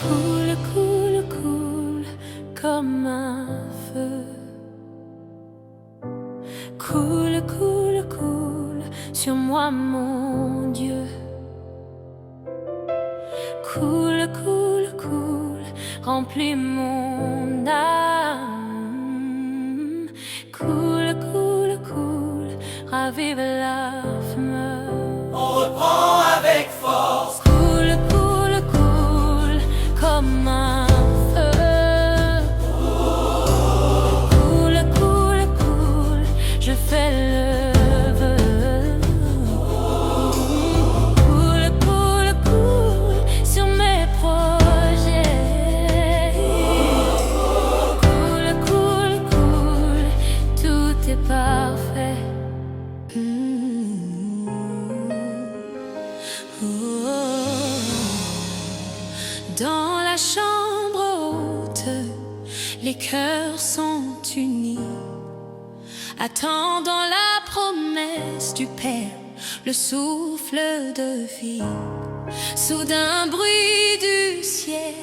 Coule, coule, coule comme un feu. Coule, coule, coule sur moi, mon Dieu. Coule, coule, coule, remplis mon âme. Coule, coule, coule, ravive la flamme. On reprend avec force. Coule, coule, coule comme un feu. Coule, coule, coule, je fais le vœu. Coule, coule, coule sur mes projets. Coule, coule, coule, tout est parfait. Dans la chambre haute, les cœurs sont unis, attendant la promesse du Père, le souffle de vie. Soudain bruit du ciel,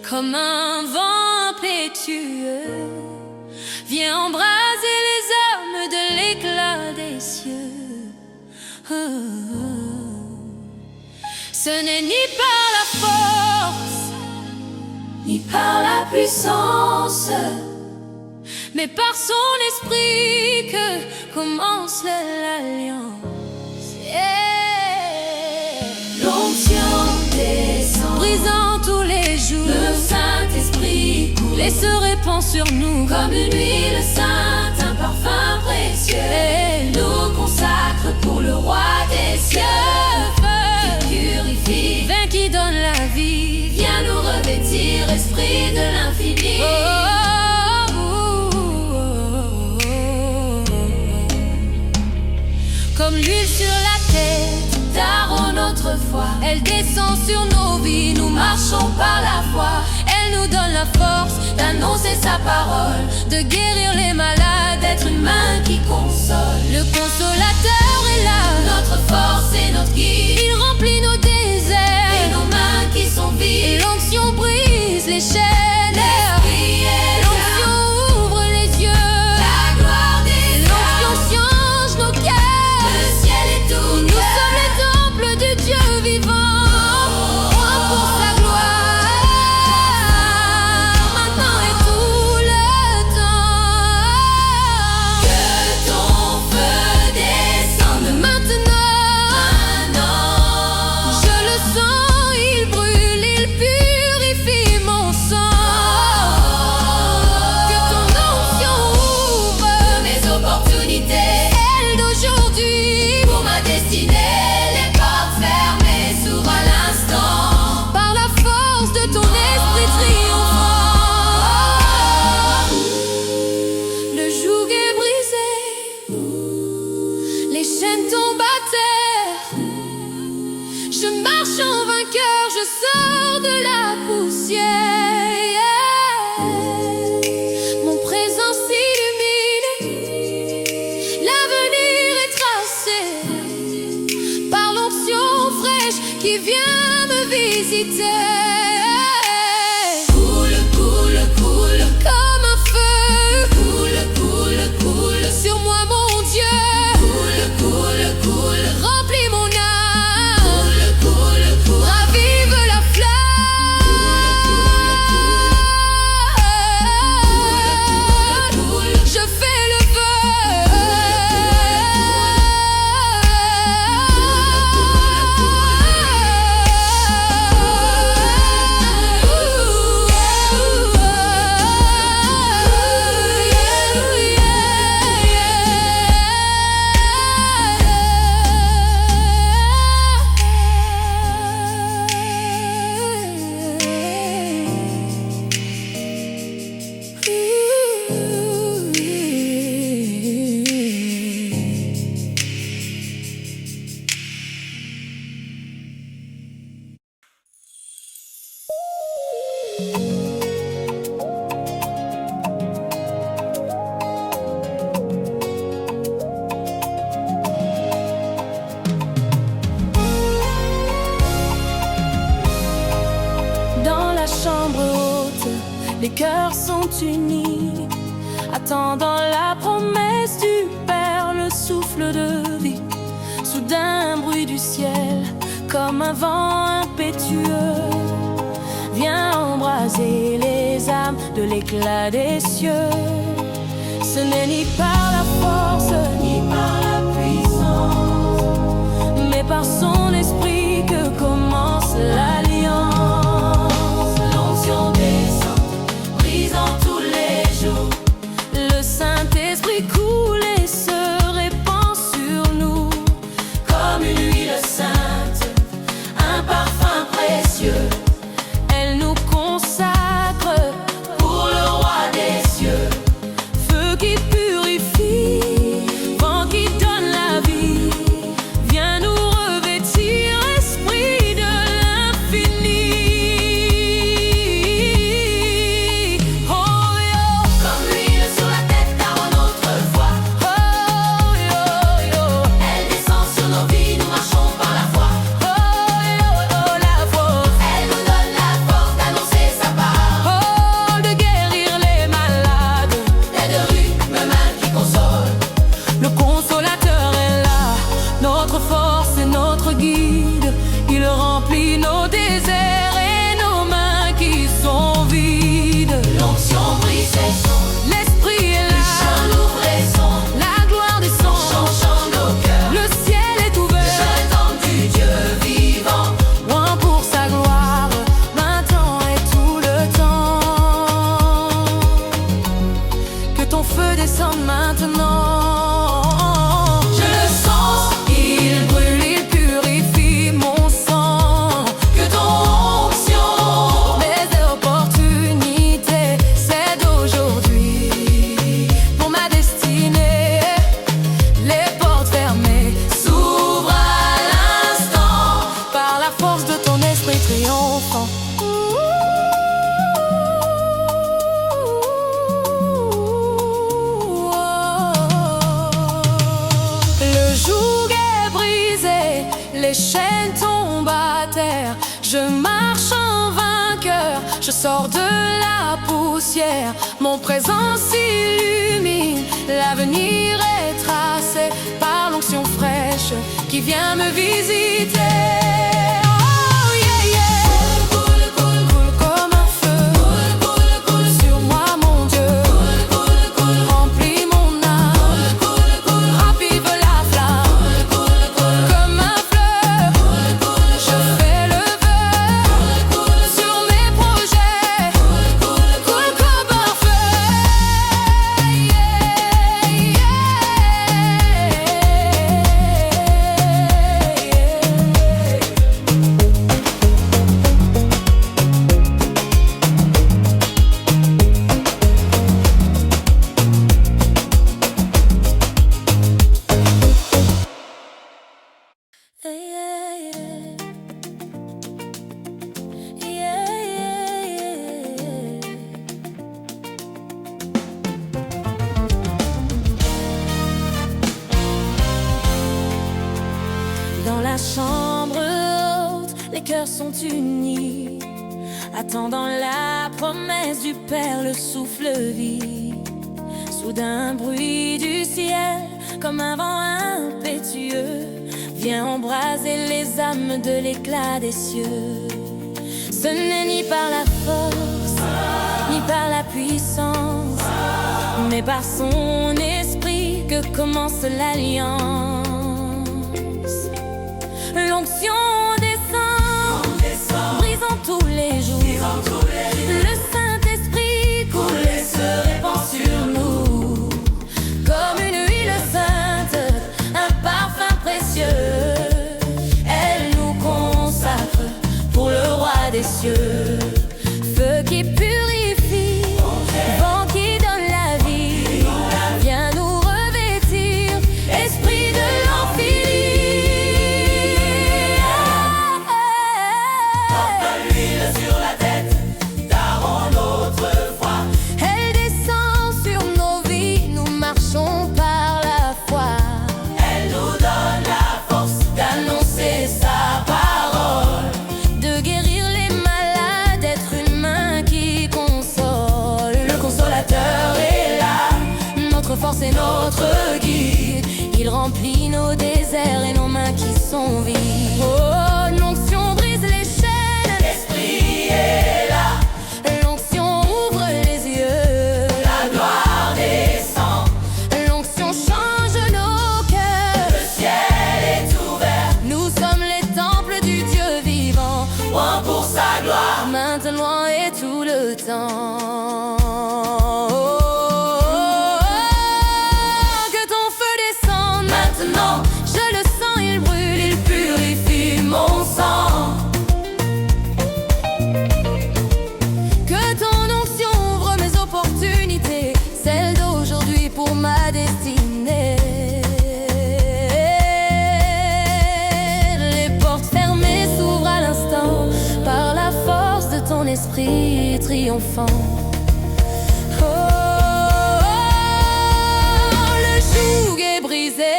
comme un vent impétueux, vient embraser les hommes de l'éclat des cieux. Ce n'est ni par la force, ni par la puissance, mais par son esprit que commence l'alliance. L'onction descend, brisant tous les jours. Le Saint-Esprit coule et se répand sur nous comme une huile sainte, un parfum précieux. Nous consacre pour le roi des cieux. Purifie, vin qui donne la vie, viens nous revêtir, esprit de l'infini. Comme l'huile sur la tête d'Aaron autrefois, elle descend sur nos vies, nous marchons par la foi. Elle nous donne la force d'annoncer sa parole, de guérir les malades, d'être une main qui console. Le consolateur est là, notre force et notre guide. Il remplit nos déserts et nos mains qui sont vides. Et l'onction brise les chaînes. L'onction ouvre les yeux. La gloire des l'onction change nos cœurs. Le ciel est tout. Nous sommes les temples du Dieu vivant. Pour sa gloire, maintenant et tout le temps. Que ton feu descende maintenant. Je le sens, il brûle, il purifie mon sang. Que ton onction ouvre mes opportunités, celles d'aujourd'hui. Pour ma destinée, les portes fermées s'ouvrent à l'instant. Par la force de ton esprit triomphant. Le joug est brisé, les chaînes tombent à terre. Je marche en vainqueur, je sors de la poussière. Mon présent s'illumine, l'avenir est tracé par l'onction fraîche qui vient me visiter. Coule, coule, coule comme un feu. Coule, coule, coule sur moi, mon Dieu. Coule, coule, coule, remplis mon âme. Coule, coule, coule, ravive la flamme. Coule, je fais le dans la les cœurs sont unis, attendant la promesse du Père, le souffle de vie. Soudain, un bruit du ciel, comme un vent impétueux, vient embraser les âmes de l'éclat des cieux. Ce n'est ni par la force, ni par la puissance, mais par son esprit que commence l'alliance. L'onction descend, brisant tous les jours. Le Saint-Esprit coule et se répand sur nous, comme une huile sainte, un parfum précieux. Elle nous consacre pour le roi des cieux. Feu qui purifie, vent qui donne la vie, viens nous revêtir, esprit de l'infini. Oh yo, comme l'huile sur la tête d'Aaron autrefois. Oh yo yo, elle descend sur nos vies, nous marchons par la foi. Oh yo yo, la force, elle nous donne la force d'annoncer sa parole. Oh, de guérir les malades, l'aide rythme main qui console. Le consolateur est là, notre force et notre guide. Il remplit nos déserts et nos mains qui sont vides. L'onction brise les sons, l'esprit est là, le chant l'ouvre les sons, la gloire descend, changeant nos cœurs. Le ciel est ouvert, je tente du Dieu vivant, loin pour sa gloire, maintenant et tout le temps. Que ton feu descende maintenant. Je le sens, il brûle, il purifie mon sang. Que ton onction, mes opportunités, c'est d'aujourd'hui. Pour ma destinée, les portes fermées s'ouvrent à l'instant, par la force de ton esprit triomphant. Le joug est brisé, les chaînes tombent à terre. Je marche en vainqueur, je sors de la poussière. Mon présent s'illumine, l'avenir est tracé par l'onction fraîche qui vient me visiter. Oh yeah yeah, coule, coule, coule comme un feu. Coule, coule, coule sur moi mon Dieu. Coule, coule, coule, remplis mon âme. Coule, coule, ravive la flamme. Coule, coule, comme un fleuve. Coule, coule, je fais le vœu. Coule, sur mes projets. Coule, coule comme un feu. Dans la chambre haute, les cœurs sont unis, attendant la promesse du Père, le souffle vie. Soudain, un bruit du ciel, comme un vent impétueux, vient embraser les âmes de l'éclat des cieux. Ce n'est ni par la force, ni par la puissance, mais par son esprit que commence l'alliance. L'onction descend, brisant tous les jours. Le Saint-Esprit coule et se répand sur nous, comme une huile sainte, un parfum précieux. Elle nous consacre pour le roi des cieux. Feu qui purifie, vent qui donne la vie, viens nous revêtir, esprit de l'infini. Sur la tête d'Aaron autrefois. Elle descend sur nos vies, nous marchons par la foi. Elle nous donne la force D'annoncer sa parole, de guérir les malades, d'être une main qui c'est notre guide. Il remplit nos déserts et nos mains qui sont vides. Oh, l'onction brise les chaînes. L'Esprit est là. L'onction ouvre les yeux. La gloire descend. L'onction change nos cœurs. Le ciel est ouvert. Nous sommes les temples du Dieu vivant. Loin pour sa gloire. Maintenant et tout le temps. Que ton feu descende. Maintenant, Je le sens, il brûle, il purifie mon sang. Que ton onction ouvre mes opportunités, celles d'aujourd'hui pour ma destinée. Les portes fermées s'ouvrent à l'instant par la force de ton esprit triomphant. Oh, le joug est brisé,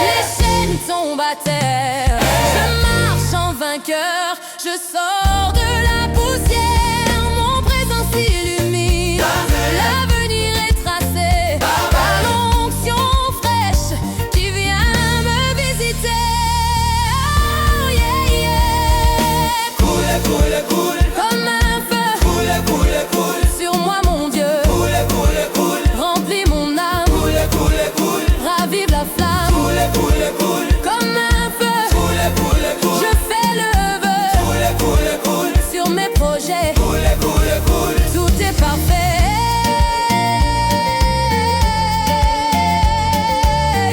les chaînes tombent à terre. Je marche en vainqueur, je sors de la poussière. Mon présent s'illumine, l'avenir est tracé par l'onction fraîche qui vient me visiter. Oh, yeah, yeah. coule, coule, coule. Comme un feu Coule, coule, coule. sur moi, mon Dieu. Coule, coule, coule. Remplis mon âme, Coule, coule, coule. ravive la flamme. Coule, coule, coule. Comme un feu, Coule, coule, coule. je fais le vœu Coule, coule, coule. sur mes projets. Coule, coule, coule. Tout est parfait.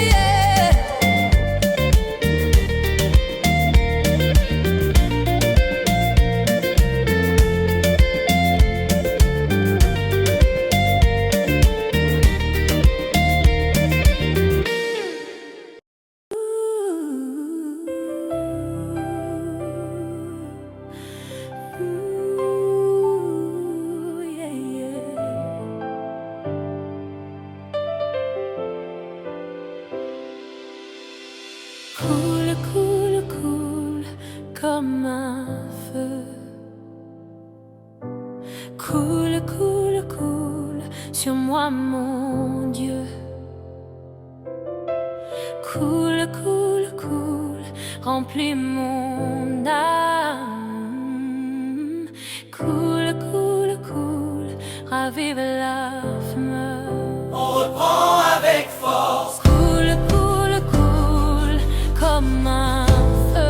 Yeah. Ooh, yeah, yeah. Coule, coule, coule comme un feu. Coule, coule, coule sur moi, mon Dieu. Coule, coule, coule, remplis mon âme. Coule, coule, coule, ravive la flamme. On reprend avec force. Coule, coule, coule comme un feu.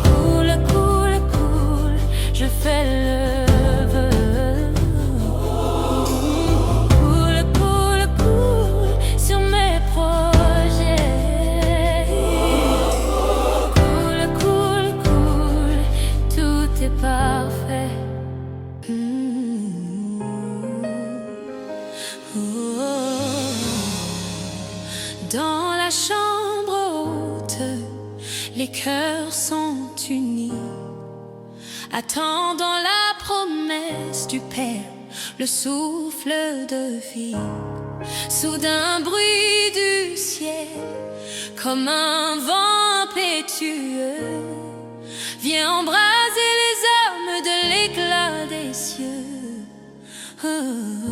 Coule, coule, coule, je fais le vœu. Coule, coule, coule sur mes projets. Coule, coule, coule, tout est parfait. Dans la chambre haute, les cœurs sont unis, attendant la promesse du Père, le souffle de vie. Soudain bruit du ciel, comme un vent impétueux, vient embraser les hommes de l'éclat des cieux. Oh, oh, oh.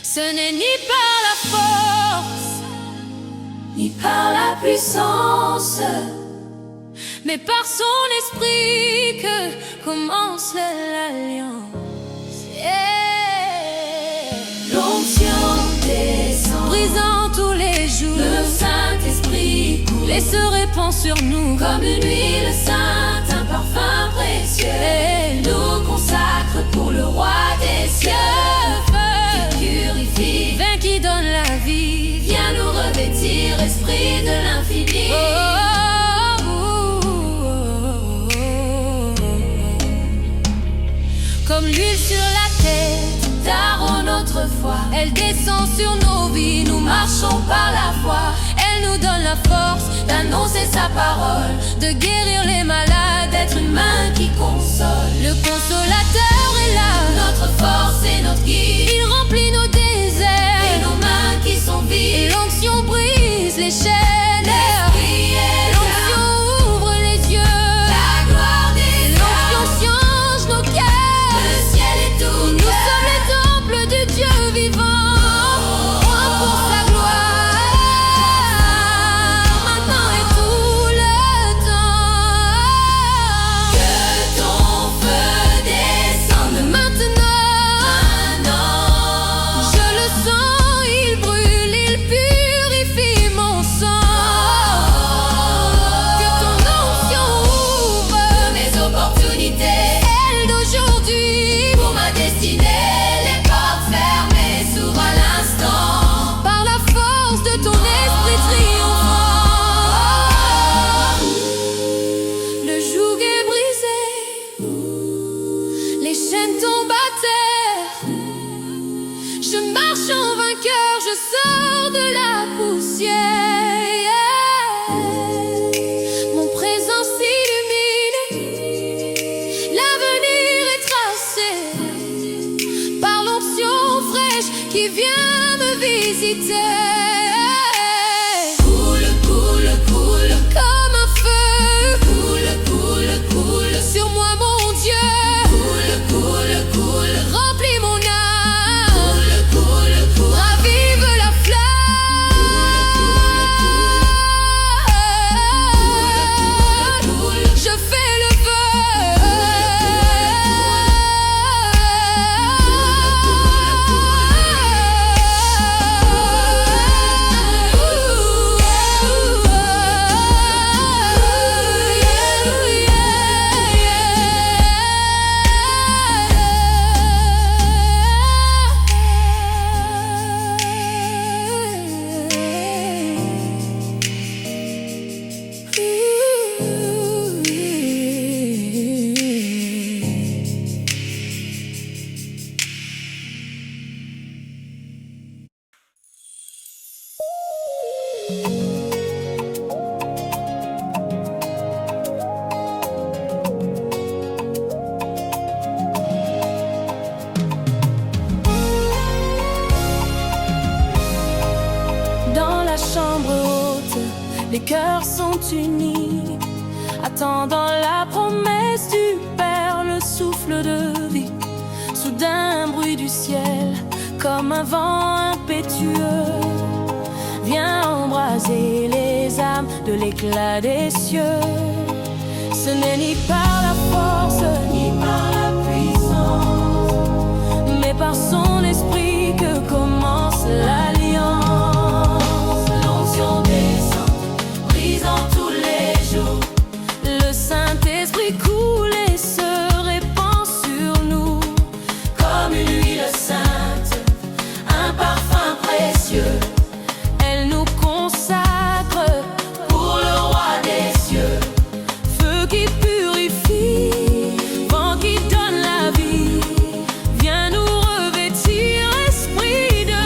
Ce n'est ni par la force, ni par la puissance, mais par son esprit que commence l'alliance. Yeah. L'onction descend, brisant tous les jours. Le Saint-Esprit coule et se répand sur nous comme une huile sainte, un parfum précieux. Et nous consacre pour le roi des cieux. Purifie, vin qui donne la vie, viens nous revêtir, esprit de l'infini. Oh, oh, oh, oh, oh. Comme l'huile sur la tête d'Aaron autrefois, elle descend sur nos vies, nous marchons par la foi. Elle nous donne la force d'annoncer sa parole, de guérir les malades, d'être une main qui console. Le consolateur est là, notre force et notre guide. Il remplit nos déserts et nos mains qui sont vides. Et l'onction brise les chaînes. L'onction ouvre les yeux. La gloire des l'onction change nos cœurs. Le ciel est tout. Nous sommes les temples du l'électricité. Coule, coule, coule, comme un feu. Coule, coule, coule, sur moi mon Dieu. Coule, coule, coule, remplis mon âme. Coule, coule, coule, ravive la flamme. Je fais le Dans la chambre haute, les cœurs sont unis, attendant la promesse du Père, le souffle de vie. Soudain, un bruit du ciel, comme un vent impétueux, vient embraser les âmes de l'éclat des cieux. Ce n'est ni par la force, ni par la puissance, mais par son esprit que commence l'alliance. L'onction descend, brisant tous les jours. Le Saint-Esprit coule et se répand sur nous, comme une huile sainte, un parfum précieux. Elle nous consacre pour le roi des cieux. Feu qui purifie, vent qui donne la vie, viens nous revêtir, esprit de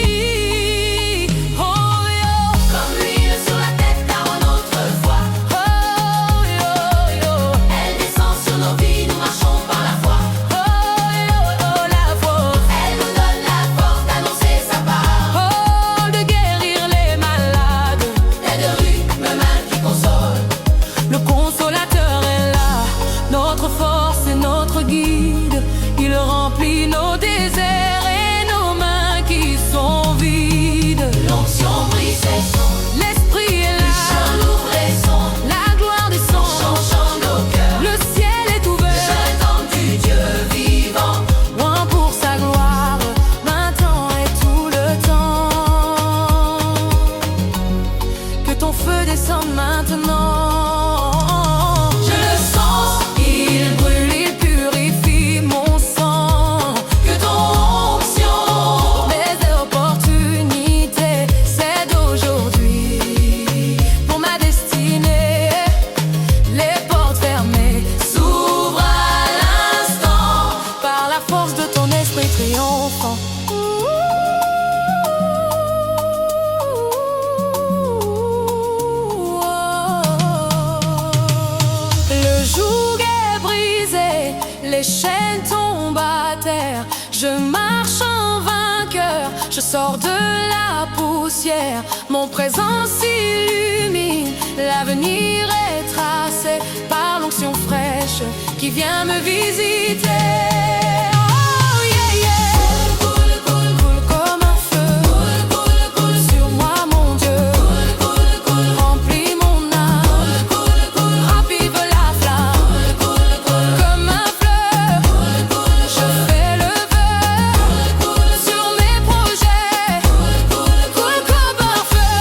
l'infini. Oh yo, comme l'huile sur la tête d'Aaron autrefois. oh yo yo, Elle descend sur nos vies, nous marchons par la foi. oh yo oh la force, Elle nous donne la force d'annoncer sa parole. oh de guérir les malades. L'aide de rue, me main qui console. Le consolateur est là, notre force et notre guide. Il remplit nos déserts et nos mains qui sont vides. L'onction brise ses sons, L'esprit est là, chants l'ouvre et son. la gloire descend, Chant nos cœurs, le ciel est ouvert. je tente du Dieu vivant. Loin pour sa gloire, maintenant et tout le temps. Que ton feu descende maintenant. Je le sens, il brûle, il purifie mon sang. Que ton onction Mes opportunités, c'est d'aujourd'hui. Pour ma destinée, les portes fermées s'ouvrent à l'instant par la force de ton esprit triomphant. Le joug est brisé, les chaînes tombent à terre. Je marche en vainqueur, je sors de la poussière. Mon présent s'illumine, l'avenir est tracé par l'onction fraîche qui vient me visiter. Oh yeah yeah, coule, coule, coule comme un feu. Coule, coule, coule sur moi mon Dieu. Coule, coule, coule, remplis mon âme. Coule, coule, ravive la flamme. Coule, coule, comme un fleuve. Je fais le vœu sur mes projets. Coule comme un feu.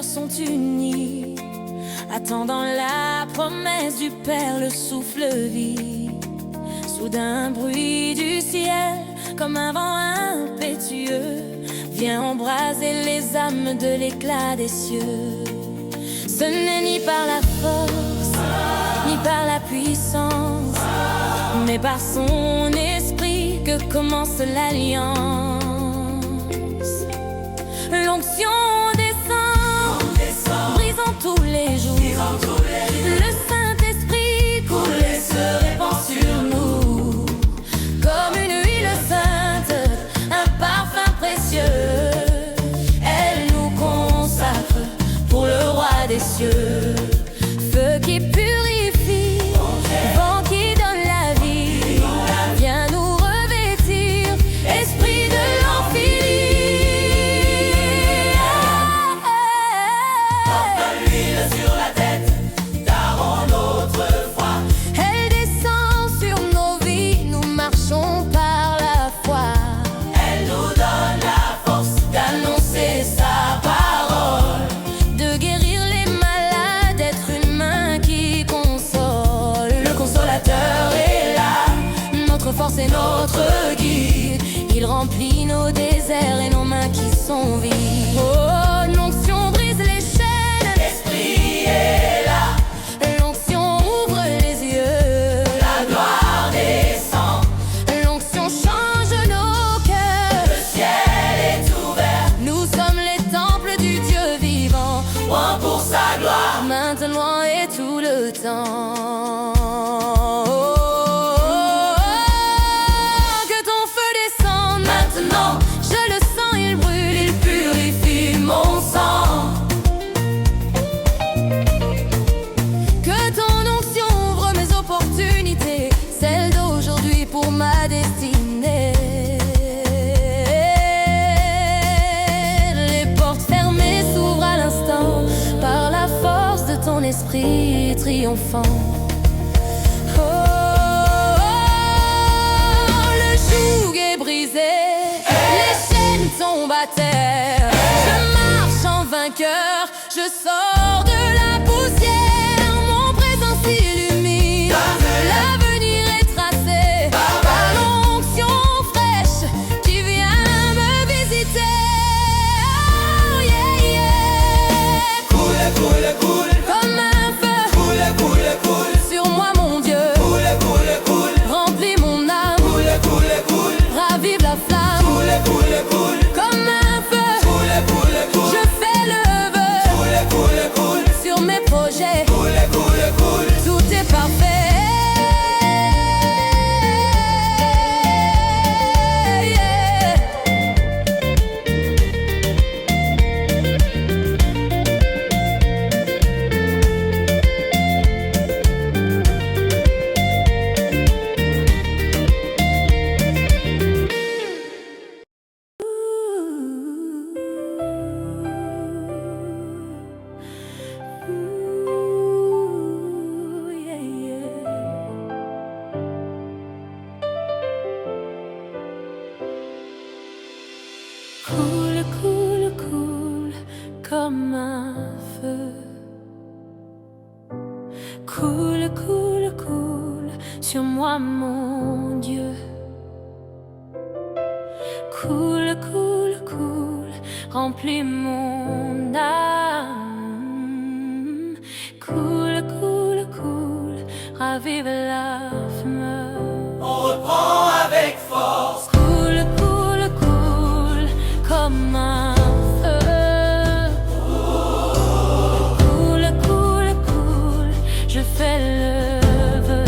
cœurs sont unis, attendant la promesse du Père, le souffle vit. Soudain, bruit du ciel, comme un vent impétueux, vient embraser les âmes de l'éclat des cieux. Ce n'est ni par la force, ni par la puissance, mais par son esprit que commence l'alliance. L'onction descend, brisant tous les jours. Le Saint-Esprit coule et se répand sur nous, comme une huile sainte, un parfum précieux. Elle nous consacre pour le roi des cieux. Feu qui purifie, vent qui donne la vie, viens nous revêtir, esprit de l'infini. Porte l'huile sur la tête d'Aaron autrefois. Elle descend sur nos vies, nous marchons par la foi. Elle nous donne la force D'annoncer sa parole, de guérir les malades, d'être une main qui console. Le consolateur est là, notre force et notre guide. Il remplit nos déserts et nos mains qui sont vides. Oh, l'onction brise les chaînes, l'Esprit est là, l'onction ouvre les yeux, la gloire descend, l'onction change nos cœurs. le ciel est ouvert, Nous sommes les temples du Dieu vivant, loin pour sa gloire. maintenant et tout le temps. Que ton feu descende maintenant, je le sens, il brûle, il purifie mon sang. Que ton onction ouvre mes opportunités, celles d'aujourd'hui pour ma destinée. Les portes fermées s'ouvrent à l'instant par la force de ton esprit triomphant. Le joug est brisé, les chaînes tombent à terre. Je marche en vainqueur, je sors de la poussière. Mon présent s'illumine, l'avenir est tracé par l'onction fraîche qui vient me visiter. Oh, yeah, yeah. Coule, coule, coule, Comme un feu coule, coule, coule, sur moi, mon Dieu, coule, coule, coule, remplis mon âme, coule, coule, coule, ravive la flamme. coule, coule, coule, Comme un feu, coule, coule, coule, je fais le vœu coule, coule, coule, sur mes projets. coule, coule, coule. Tout est parfait. Yeah. Ooh, yeah, yeah. Coule, coule, coule comme un feu. Coule, coule, coule sur moi, mon Dieu. Coule, coule, coule, remplis mon âme. Coule, coule, coule, ravive la flamme. On reprend avec force. Coule, coule, coule comme un feu. Coule, coule, coule, je fais le vœu.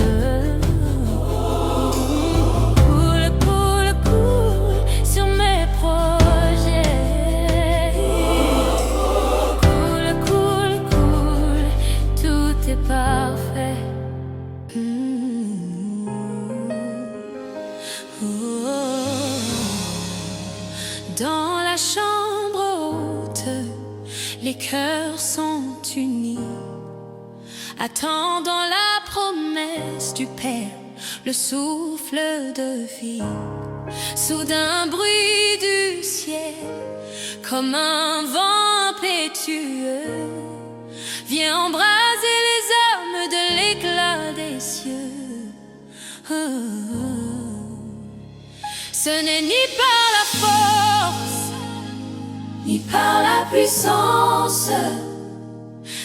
Coule, coule, coule sur mes projets. Coule, coule, coule, tout est parfait. Dans la chambre haute, les cœurs sont unis, attendant la promesse du Père, le souffle de vie. Soudain un bruit du ciel, comme un vent impétueux, vient embraser les âmes de l'éclat des cieux. Ce n'est ni par la force, ni par la puissance,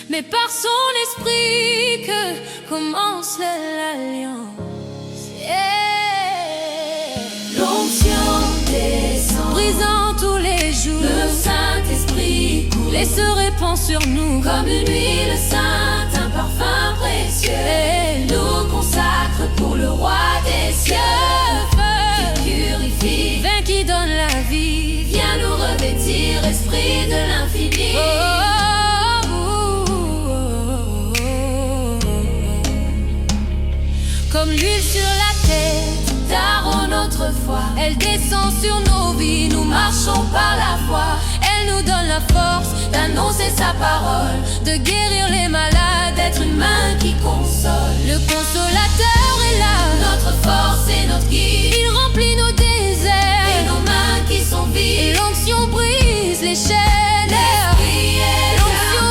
mais par son esprit que commence l'alliance. L'onction descend, Brisant tous les jours, le Saint-Esprit coule et se répand sur nous comme une huile sainte, un parfum précieux. Et Nous consacre pour le roi des cieux, qui purifie, vin qui donne la vie. viens nous revêtir, esprit de l'infini. Comme l'huile sur la tête d'Aaron autrefois, elle descend sur nos vies, nous marchons par la foi. Elle nous donne la force d'annoncer sa parole, de guérir les malades, d'être une main qui console. le consolateur est là, Notre force et notre guide, il remplit nos et déserts, nos mains qui sont et vides. l'onction brise les chaînes. L'Esprit est là, L'onction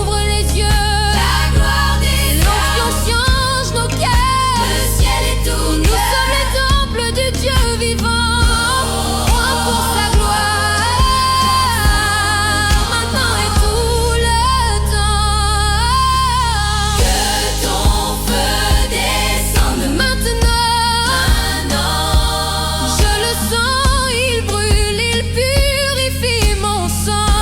ouvre les yeux, la gloire des l'onction âmes, change nos cœurs. le ciel est tout Nous sommes les temples du Dieu vivant, un pour sa gloire, maintenant et tout le temps. Que ton feu descende Maintenant, je le sens, il brûle, il purifie mon sang.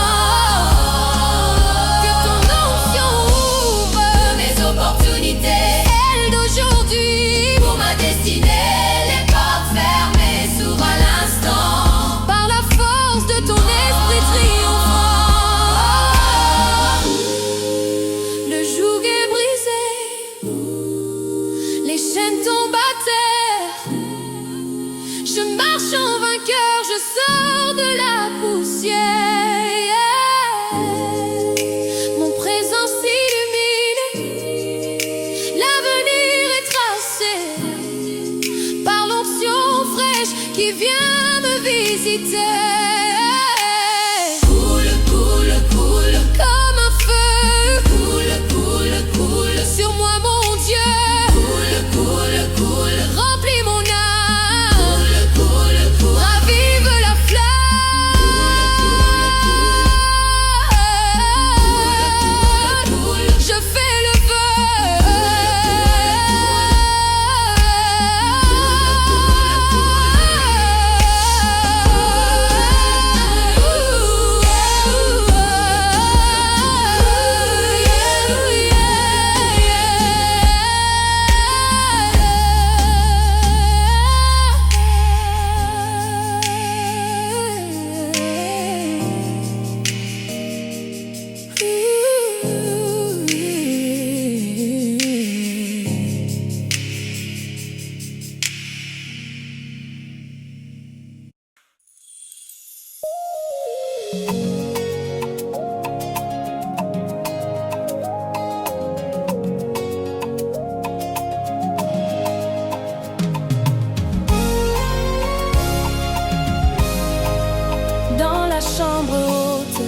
Que ton onction ouvre mes opportunités celle d'aujourd'hui. pour ma destinée. Les portes fermées s'ouvrent à l'instant. Par la force de ton esprit triomphant, le joug est brisé, les chaînes tombent à terre. Je marche en vainqueur, je sors de la poussière. Mon présent s'illumine, l'avenir est tracé par l'onction fraîche qui vient me visiter. Coule, coule, coule, Comme un feu coule, coule, coule, sur moi, mon Dieu, coule, coule, coule, remplis mon âme, coule, coule, ravive la flamme. Je fais le Dans la chambre haute,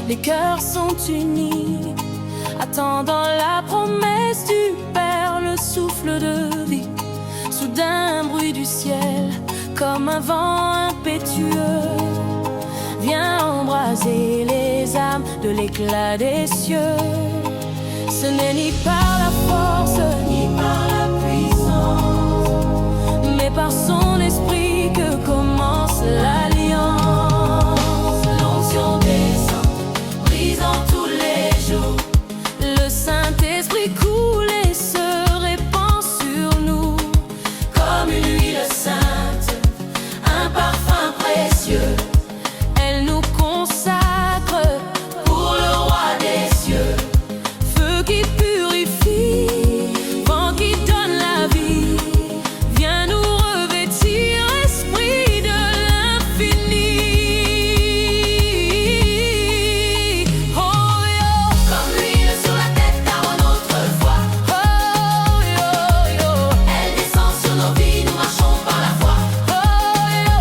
les cœurs sont unis, attendant la promesse du Père, le souffle de vie. Soudain un bruit du ciel, comme un vent impétueux, vient embraser les âmes de l'éclat des cieux. Ce n'est ni par la force, ni par la puissance, mais par son esprit que commence l'alliance. l'onction descend, brisant tous les jours. Le Saint-Esprit coule et se répand sur nous Comme une huile sainte, un parfum précieux. Elle nous consacre Pour le roi des cieux, feu qui purifie, vent qui donne la vie. Viens nous revêtir, esprit de l'infini. Oh yo, comme l'huile sur la tête d'Aaron autrefois. oh yo yo, Elle descend sur nos vies, nous marchons par la foi. oh yo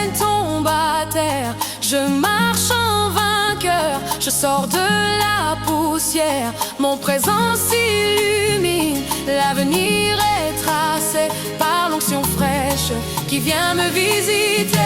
chaînes tombent à terre. Je marche en vainqueur, je sors de la poussière. Mon présent s'illumine, l'avenir est tracé par l'onction fraîche qui vient me visiter.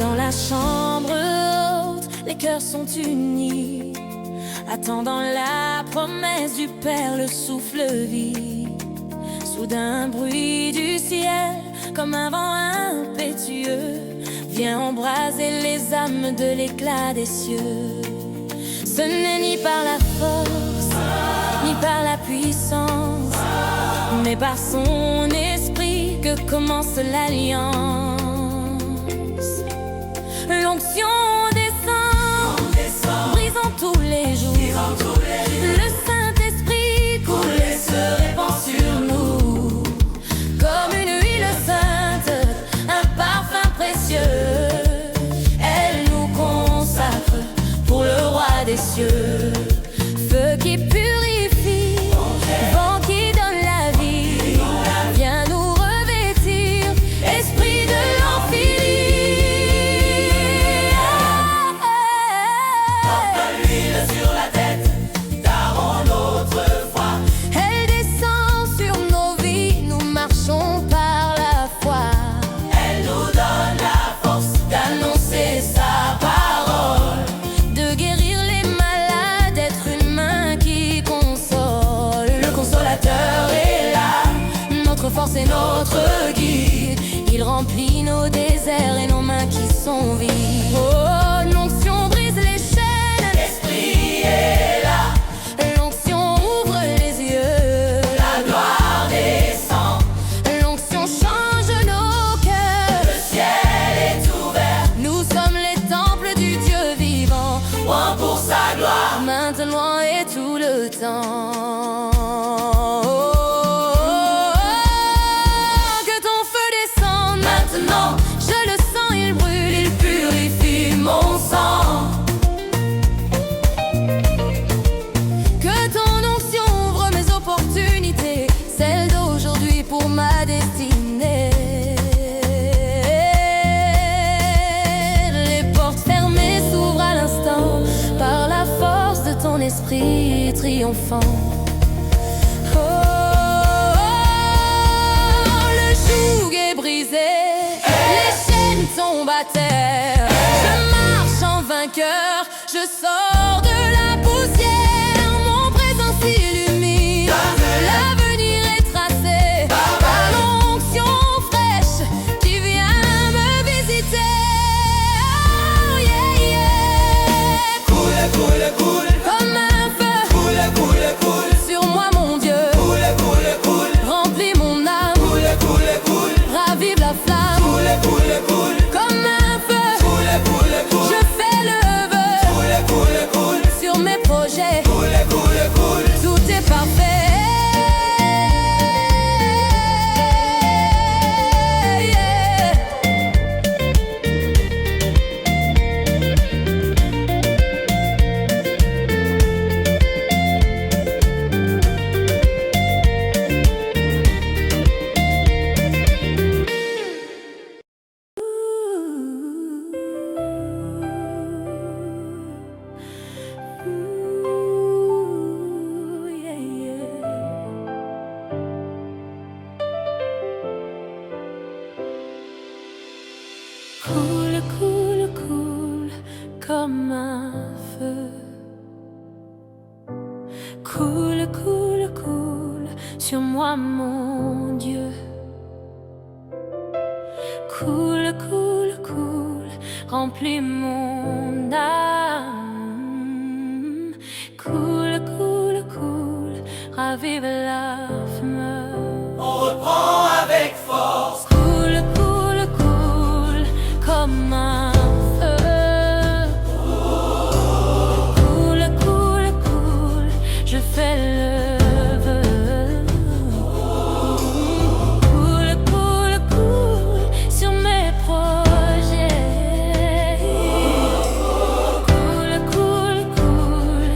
Dans la chambre haute, les cœurs sont unis, attendant la promesse du Père, le souffle vit. Soudain, un bruit du ciel, comme un vent impétueux, vient embraser les âmes de l'éclat des cieux. Ce n'est ni par la force, ni par la puissance, mais par son esprit que commence l'alliance. L'onction descend, brisant tous les jours. Le Saint-Esprit coule et se répand sur nous, comme une huile sainte, un parfum précieux. Elle nous consacre pour le roi des cieux. Feu qui purifie, vent qui donne la vie, viens nous revêtir, esprit de l'empire. C'est notre guide, il remplit nos déserts et nos mains qui sont vides. Oh, l'onction brise les chaînes, l'Esprit est là. L'onction ouvre les yeux, la gloire descend. L'onction change nos cœurs, le ciel est ouvert. Nous sommes les temples du Dieu vivant, loin pour sa gloire, maintenant et tout le temps. Je le sens, il brûle, il purifie mon sang. Que ton onction ouvre mes opportunités, celles d'aujourd'hui pour ma destinée. Les portes fermées s'ouvrent à l'instant par la force de ton esprit triomphant. Tombe à terre, je marche en vainqueur, je sors de la poussière, mon présent s'illumine, l'avenir est tracé par l'onction fraîche qui vient me visiter. Oh yeah yeah, coule, coule, coule, comme un feu, coule, coule, coule, sur moi mon Dieu, coule, coule, coule, remplis mon âme, coule, coule, coule, ravive la flamme, coule, coule, coule. Comme un feu, je fais le vœu, comme un feu. Coule, coule, coule sur moi, mon Dieu. Coule, coule, coule, remplis mon âme. Coule, coule, coule, ravive la flamme. On reprend avec force. Coule, coule, coule comme un feu. Coule, coule, coule, je fais le vœu. Coule, coule, coule sur mes projets. Coule, coule, coule,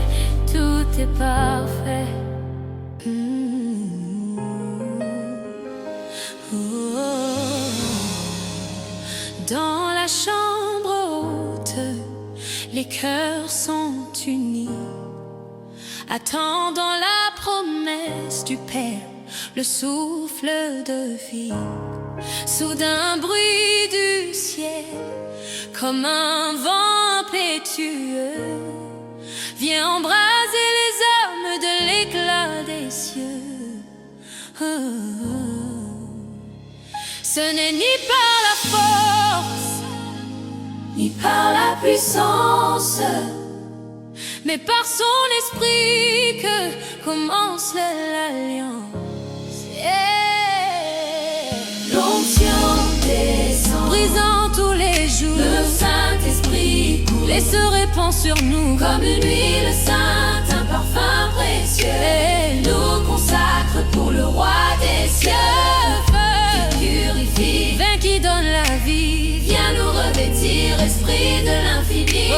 tout est parfait. Dans la chambre haute, les cœurs sont unis, attendant la promesse du Père, le souffle de vie. Soudain bruit du ciel, comme un vent impétueux, vient embraser les âmes de l'éclat des cieux. Ce n'est ni par la force, ni par la puissance, mais par son esprit que commence l'alliance. L'onction descend, Brisant tous les jours, le Saint-Esprit coule et se répand sur nous comme une huile sainte, un parfum précieux. Nous consacre pour le roi des cieux. Purifie, vin qui donne la vie, viens nous revêtir, esprit de l'infini.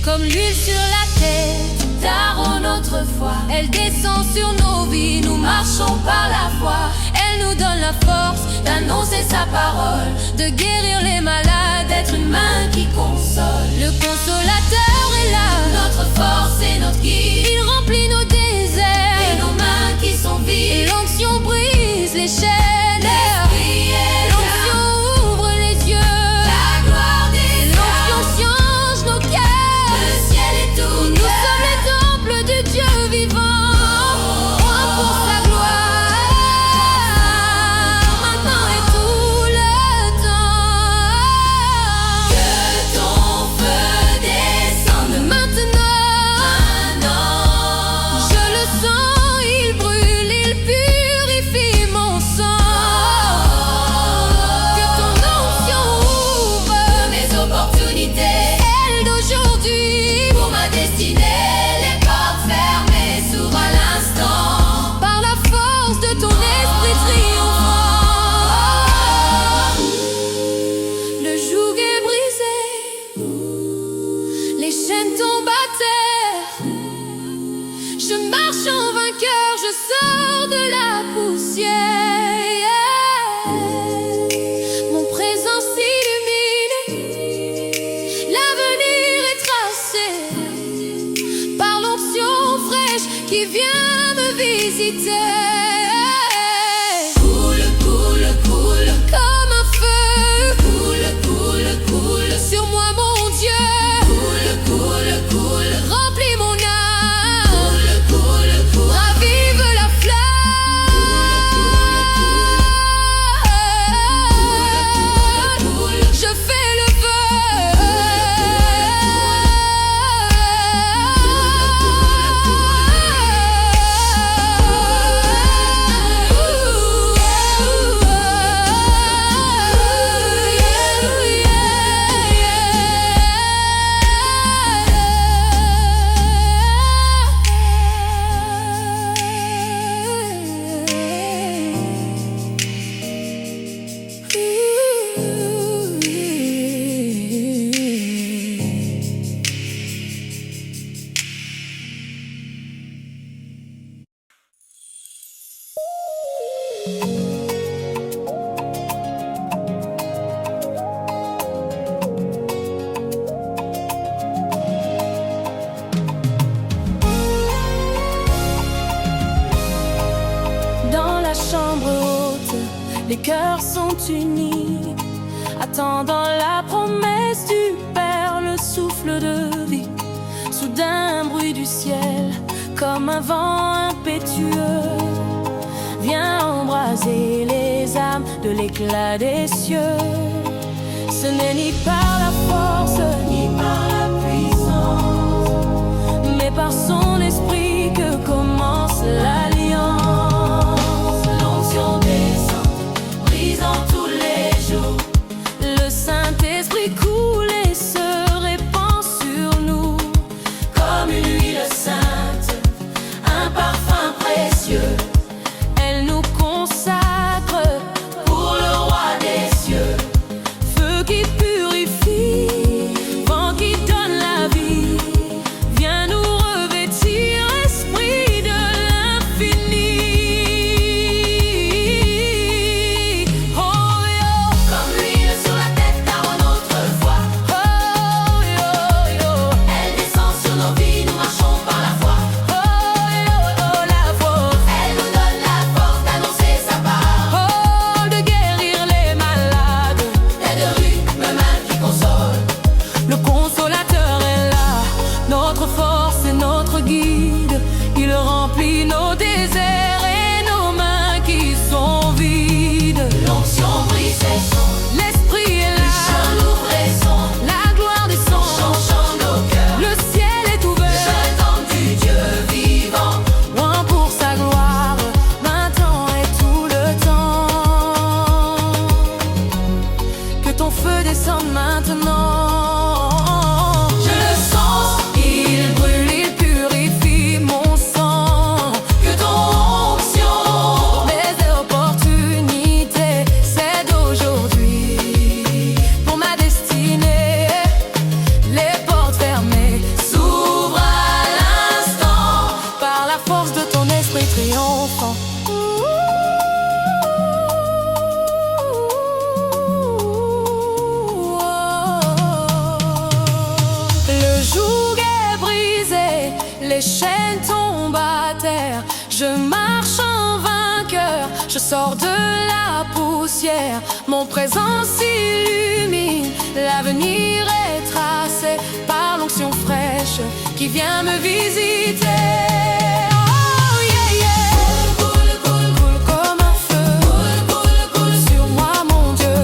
Comme l'huile sur la tête d'Aaron autrefois, elle descend sur nos vies, nous marchons par la foi. Elle nous donne la force D'annoncer sa parole, de guérir les malades, d'être une main qui console. le consolateur est là, Notre force et notre guide, il remplit nos et déserts, nos mains qui sont et vides. l'onction brise les chaînes. L'Esprit est là, L'onction ouvre les yeux, la gloire des l'onction âmes. change nos cœurs. Le ciel est tout Nous sommes les temples du Dieu vivant, pour sa gloire, maintenant et tout le temps. Que ton feu descende Maintenant, je le sens, il brûle, il purifie mon sang. Que ton onction ouvre mes opportunités. celle d'aujourd'hui. Pour ma destinée, les portes fermées s'ouvrent à l'instant. Par la force de ton esprit triomphant, le joug est brisé, les chaînes tombent à terre. Je marche en vainqueur, je sors de la poussière. Mon présent s'illumine, l'avenir est tracé par l'onction fraîche qui vient me visiter. Coule, coule, coule, Comme un feu coule, coule, coule. sur moi, mon Dieu, Coule, coule, coule. remplis mon âme, Coule, coule, coule. ravive la flamme. Coule, Je fais le vœu. cœurs sont unis, attendant la promesse du Père, le souffle de vie. Soudain, un bruit du ciel, comme un vent impétueux, vient embraser les âmes de l'éclat des cieux. Ce n'est ni par la force, ni par la puissance, mais par son esprit que commence l'alliance. L'onction descend, brisant tous les jours. Le Saint-Esprit coule et se répand sur nous, comme une huile sainte, un parfum précieux. Elle nous consacre pour le roi des cieux. Feu qui purifie, vent qui donne la vie, viens nous revêtir, esprit de l'infini. Oh yo, Comme l'huile sur la tête car en notre foi oh yo yo, elle descend sur nos vies, nous marchons par la foi. oh yo oh la force, Elle nous donne la force d'annoncer sa parole. oh de guérir les malades. L'aide de rue, me main qui console. Le consolateur est là, notre force et notre guide. Il remplit nos déserts et nos mains qui sont vides. L'onction brise ses sons, L'esprit est là, chant lourd et son, la gloire descend. changeant nos cœurs. Le ciel est Je ouvert, tente du Dieu vivant. loin pour sa gloire, maintenant et tout le temps. Que ton feu descende maintenant. Je le sens, Il brûle, il purifie mon sang. que ton onction Mes opportunités, c'est d'aujourd'hui. Pour ma destinée, les portes fermées s'ouvre à l'instant. par la force de ton esprit triomphant. Le joug est brisé, les chaînes tombent à terre. Je marche en vainqueur, je sors de la poussière. Mon présent s'illumine, l'avenir est tracé par l'onction fraîche qui vient me visiter. Oh yeah yeah, coule comme un feu, coule sur moi mon Dieu,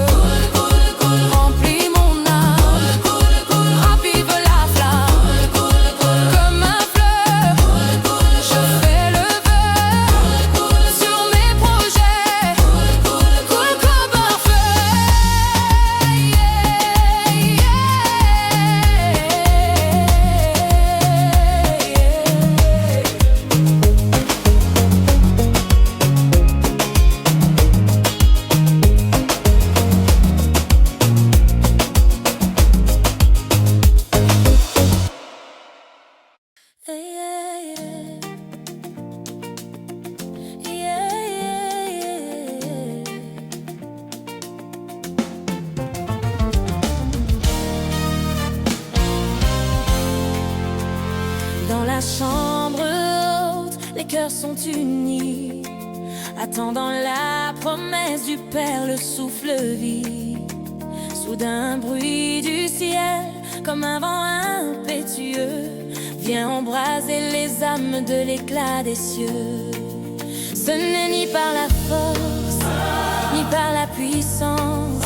remplis mon âme, ravive la flamme, comme un fleuve. Je fais le vœu sur mes projets, coule comme un feu. Dans la chambre haute, les cœurs sont unis, attendant la promesse du Père, le souffle vie. Soudain, un bruit du ciel, comme un vent impétueux, vient embraser les âmes de l'éclat des cieux. Ce n'est ni par la force, ni par la puissance,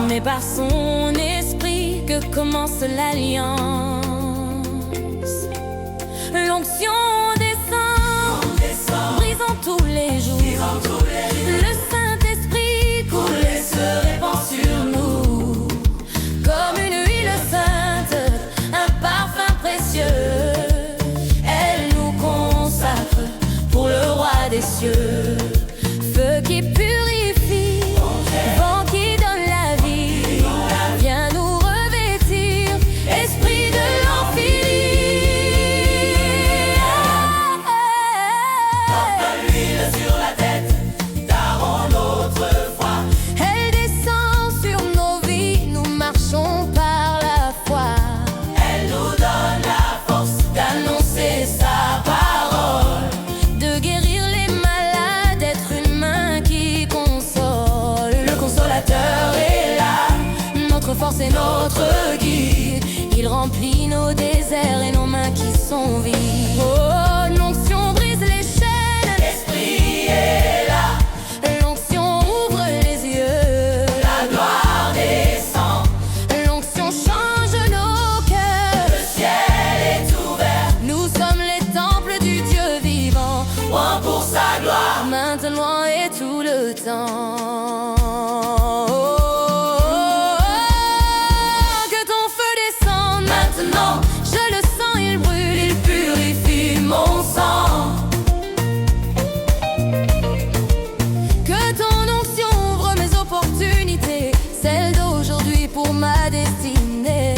mais par son esprit que commence l'alliance. L'onction descend, brisant tous les jours. Le Saint-Esprit coule et se répand sur nous, comme une huile sainte, un parfum précieux. Elle nous consacre pour le roi des cieux. Feu qui purifie, vent qui donne la vie, viens nous revêtir, esprit de l'infini. force est notre guide. Il remplit nos déserts et nos mains qui sont vides. Oh, l'onction brise les chaînes. L'Esprit est là. L'onction ouvre les yeux. La gloire descend. L'onction change nos cœurs. Le ciel est ouvert. Nous sommes les temples du Dieu vivant. Loin pour sa gloire. Maintenant et tout le temps. Que ton feu descende maintenant. Je le sens, il brûle, il purifie mon sang. Que ton onction ouvre mes opportunités, celles d'aujourd'hui pour ma destinée.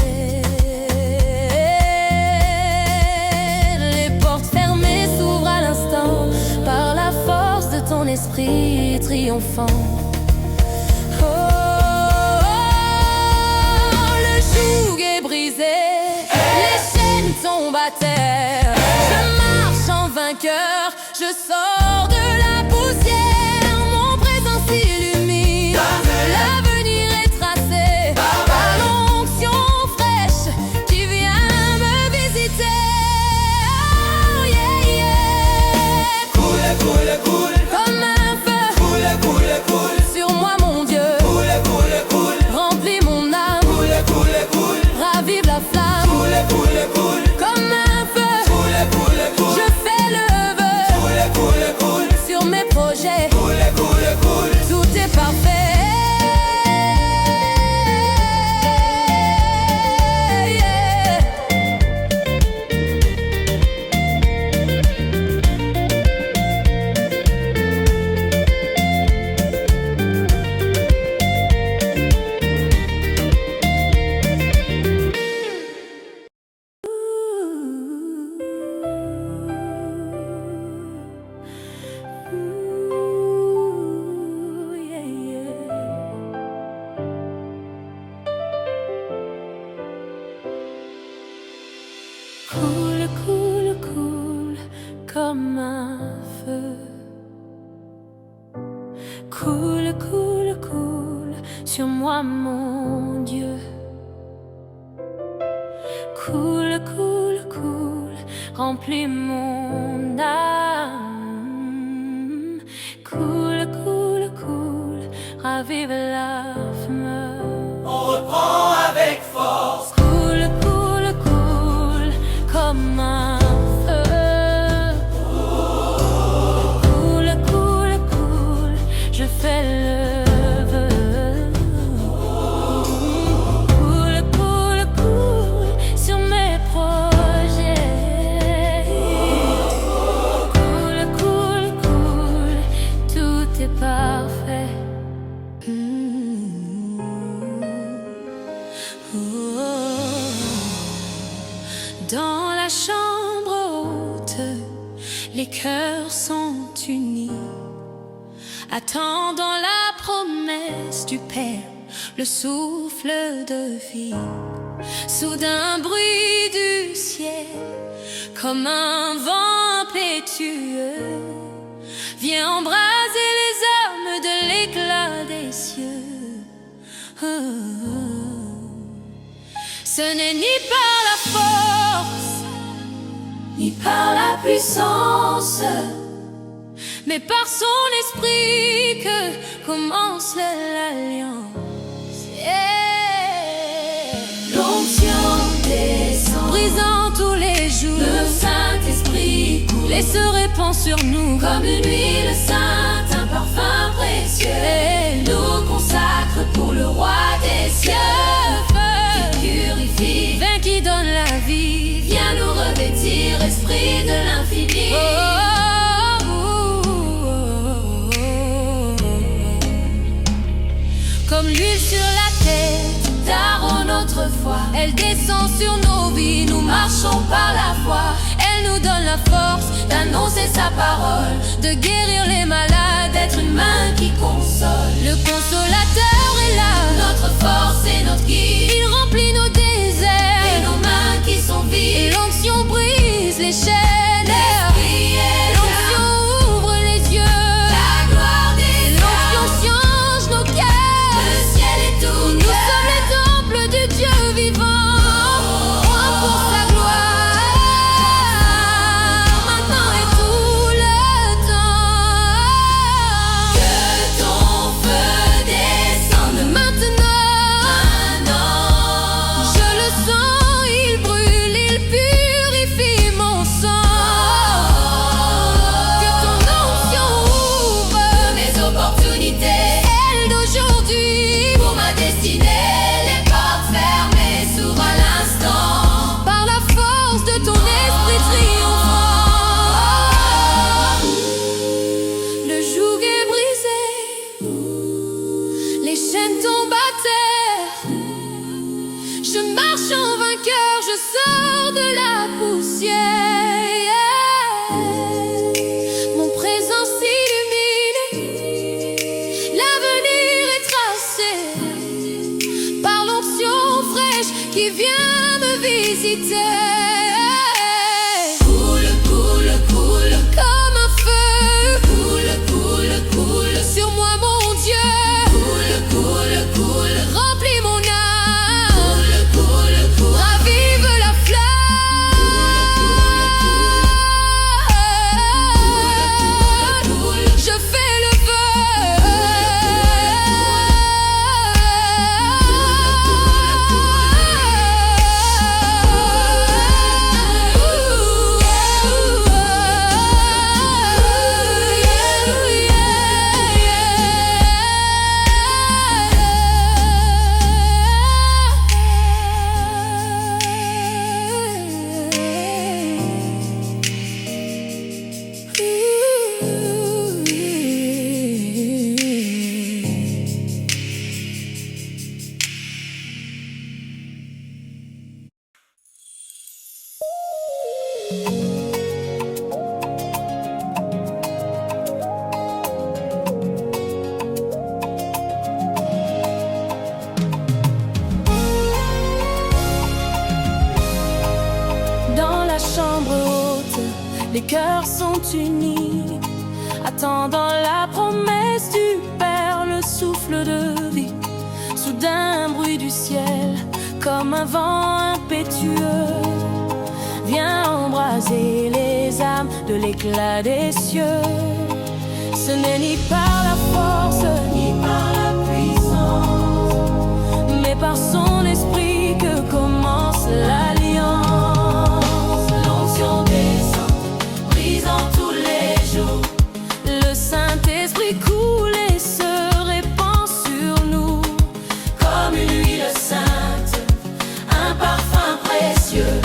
Les portes fermées s'ouvrent à l'instant par la force de ton esprit triomphant. Oh, le joug est brisé, les chaînes tombent à terre. Je marche en vainqueur, je sors de la poussière. Mon présent s'illumine, l'avenir est tracé par l'onction fraîche qui vient me visiter. Oh, yeah, yeah. Coule, coule, coule. Comme un feu Coule, coule, coule. sur moi, mon Dieu. Coule, coule, coule. Remplis mon âme, Coule, coule, coule. ravive la flamme. Coule, coule, coule. Comme un feu, Coule, coule, coule. je fais le vœu Coule, coule, coule. sur mes projets. Coule, coule, coule. Tout est parfait. Yeah. Ooh, yeah, yeah. Coule, coule, coule comme un feu. Coule, coule, coule sur moi, mon Dieu. Coule, coule, coule, remplis mon âme. Coule, coule, coule, ravive la flamme. On reprend avec force. Coule, coule, coule comme un feu. Coule, coule, coule, je fais le vœu. Coule, coule, coule sur mes projets. Coule, coule, coule, tout est parfait. Dans la chambre haute, les cœurs sont unis, attendant la promesse du Père, le souffle de vie. Soudain bruit du ciel, comme un vent impétueux, vient embraser les âmes de l'éclat des cieux. Oh, oh, oh. Ce n'est ni par la force, ni par la puissance, mais par son esprit que commence l'alliance. Yeah. L'onction descend, brisant tous les jours. Le Saint-Esprit coule et se répand sur nous comme une huile sainte, un parfum précieux. Et nous consacre pour le roi des cieux. Purifie, vin qui donne la vie, viens nous revêtir, esprit de l'infini. Oh, oh, oh, oh, oh. Comme l'huile sur la tête d'Aaron autrefois, elle descend sur nos vies, nous marchons par la foi. Elle nous donne la force d'annoncer sa parole, de guérir les malades, d'être une main qui console. Le consolateur est là, notre force et notre guide. Il remplit nos déserts et nos mains qui sont vides. Et l'onction brise les chaînes. L'onction ouvre les yeux. La gloire des l'onction change nos cœurs. Le ciel est tout. Nous sommes les temples chaînes tombent à terre. Je marche en vainqueur, je sors de la poussière. Mon présent s'illumine, l'avenir est tracé par l'onction fraîche qui vient me visiter. Coule, coule, coule, Comme un feu, coule, coule, coule, sur moi mon Dieu, coule, coule, coule, remplis mon âme, coule, coule, ravive la flamme. Je fais le Dans la chambre haute, les cœurs sont unis, attendant la promesse du Père, le souffle de vie. Soudain, un bruit du ciel, comme un vent impétueux, vient embraser les âmes de l'éclat des cieux. Ce n'est ni par la force, ni par la puissance, mais par son esprit que commence l'alliance. L'onction descend, brisant tous les jours. Le Saint-Esprit coule et se répand sur nous, comme une huile sainte, un parfum précieux.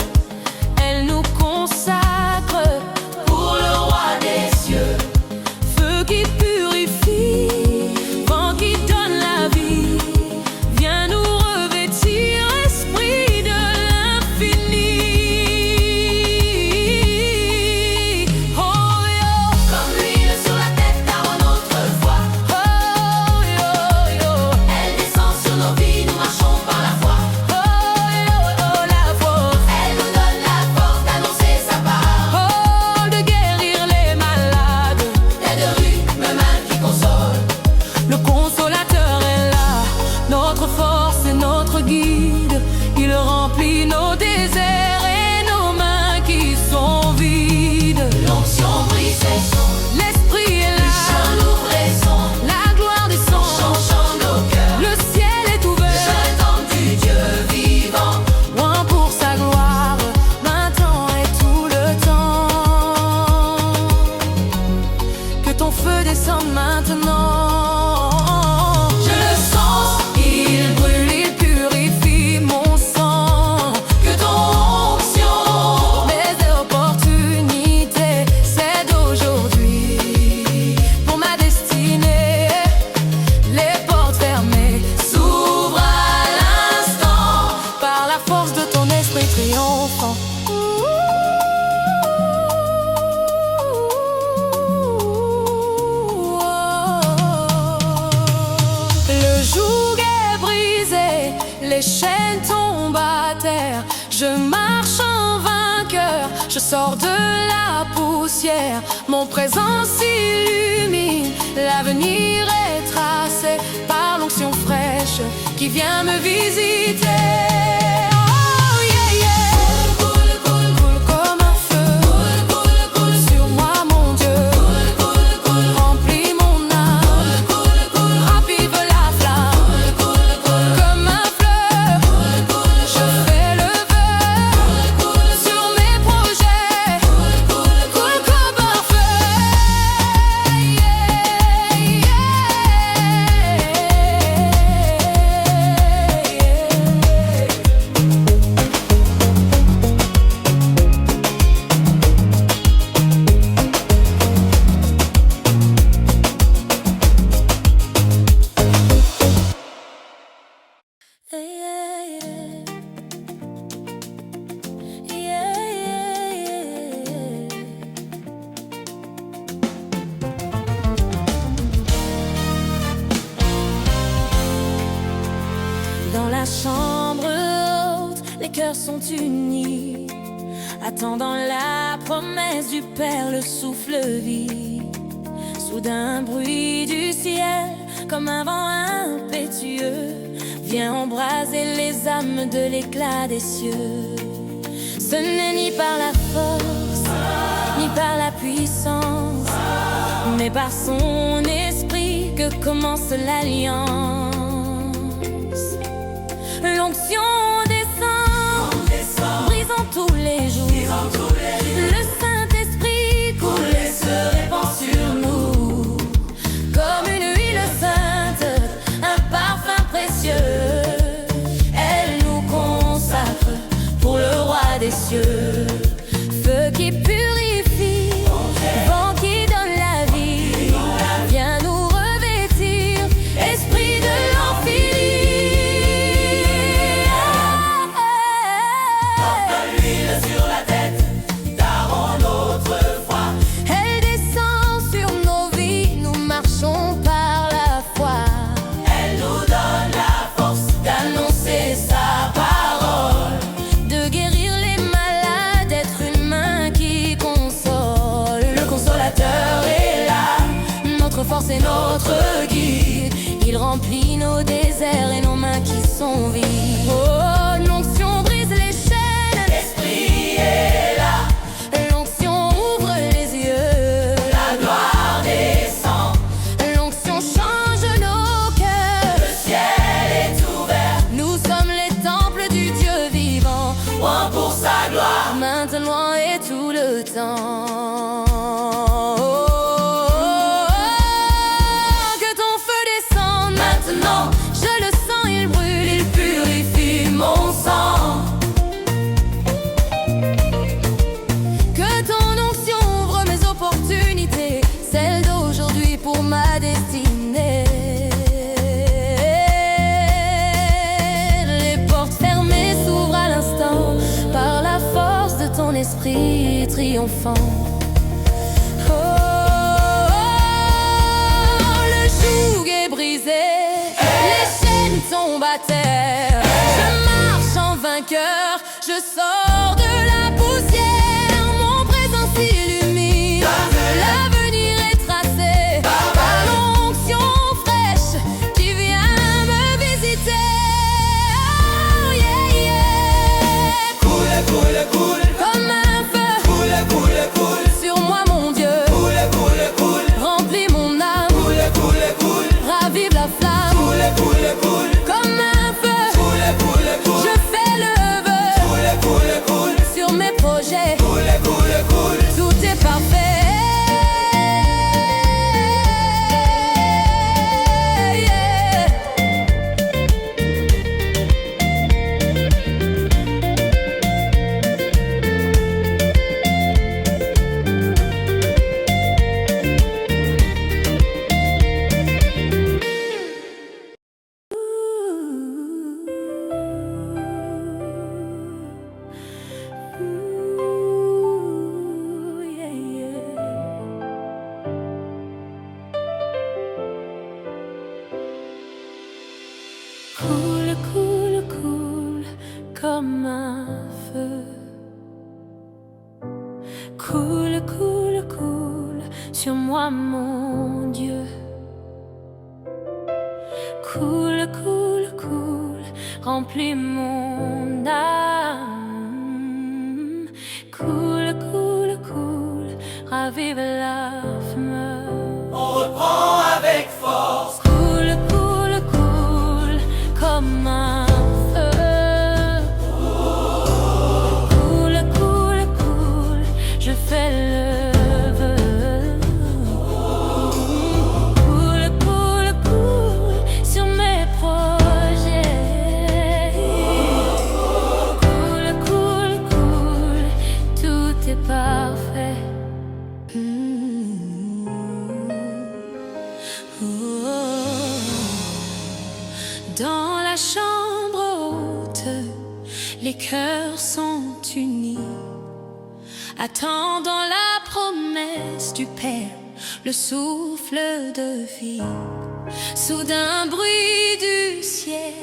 Elle nous consacre pour le roi des cieux. Feu qui purifie, vent qui donne la vie, viens nous revêtir, esprit de l'infini. Oh yo, comme l'huile sur la tête d'Aaron autrefois. oh yo yo, Elle descend sur nos vies, nous marchons par la foi. oh yo oh la force, Elle nous donne la force d'annoncer sa parole. oh de guérir les malades. L'aide de rue, me main qui console. Le consolateur est là, notre force et notre guide. Il remplit nos déserts et nos mains qui sont vides. L'onction brise les sons, L'esprit est le là, chant lourd les sons, la gloire descend. changeant nos cœurs. Le ciel est ouvert, J'attends du Dieu vivant. loin pour sa gloire, maintenant et tout le temps. Que ton feu descende maintenant. Je le sens, Il brûle, il purifie mon sang. que ton onction Mes opportunités, c'est d'aujourd'hui. Pour ma destinée, les portes fermées s'ouvre à l'instant. par la force de ton esprit triomphant. Le joug est brisé, les chaînes tombent à terre. Je marche en vainqueur, je sors de la poussière. Mon présent s'illumine, l'avenir est tracé par l'onction fraîche qui vient me visiter. Oh yeah yeah, Coule, coule, coule comme un feu, coule, coule, coule, sur moi mon Dieu, coule, coule, coule, remplis mon âme, coule, coule, ravive la flamme. coule, coule, Comme un fleuve, coule, je fais le vœu sur mes projets. Coule comme un feu. Yeah, yeah, yeah. dans la chambre haute, les cœurs sont unis, attendant la promesse du Père, le souffle vit. Soudain, bruit du ciel, comme un vent impétueux, vient embraser les âmes de l'éclat des cieux. Ce n'est ni par la force, ni par la puissance, mais par son esprit que commence l'alliance. L'onction descend, brisant tous les jours. Le Saint-Esprit coule et se répand sur nous, comme une huile sainte, un parfum précieux. Elle nous consacre pour le roi des cieux. Feu qui purifie, vent qui donne la vie, viens nous revêtir, esprit de l'enfini. Porte l'huile sur la tête d'Aaron autrefois. Elle descend sur nos vies, nous marchons par la foi. Elle nous donne la force D'annoncer sa parole, de guérir les malades, d'être une main qui console. Le consolateur est là, notre force et notre guide. Il remplit nos déserts et nos mains qui sont vides. Oh, l'onction brise les chaînes, l'Esprit est là, l'onction ouvre les yeux. la gloire descend, L'onction change nos cœurs. le ciel est ouvert, Nous sommes les temples du Dieu vivant, loin pour sa gloire. maintenant et tout le temps. Que ton feu descende maintenant, je le sens, il brûle, il purifie mon sang. Que ton onction ouvre mes opportunités, celles d'aujourd'hui pour ma destinée. Les portes fermées s'ouvrent à l'instant par la force de ton esprit triomphant. Oh, le joug est brisé, les chaînes tombent à terre. Je marche en vainqueur, je sors de la poussière. Mon présent s'illumine, l'avenir est tracé par l'onction fraîche qui vient me visiter. Oh, yeah, yeah. Coule, coule, coule, Comme un feu coule, coule, coule, sur moi, mon Dieu, coule, coule, coule, remplis mon âme, coule, coule, coule, ravive la flamme. coule, coule, coule, Comme un feu, coule, coule, coule, je fais le vœu coule, coule, coule, sur mes projets. coule, coule, coule. Tout est parfait. Yeah. Ooh, yeah, yeah. Coule, coule, coule comme un feu. Coule, coule, coule sur moi, mon Dieu. Coule, coule, coule, remplis mon âme. Coule, coule, coule, ravive la flamme. On reprend avec force. Coule, coule, coule comme un feu. Coule, coule, coule, je fais le vœu. Coule, coule, coule sur mes projets. Coule, coule, coule, tout est parfait. Dans la chambre haute, les cœurs sont unis, attendant la promesse du Père, le souffle de vie. Soudain bruit du ciel,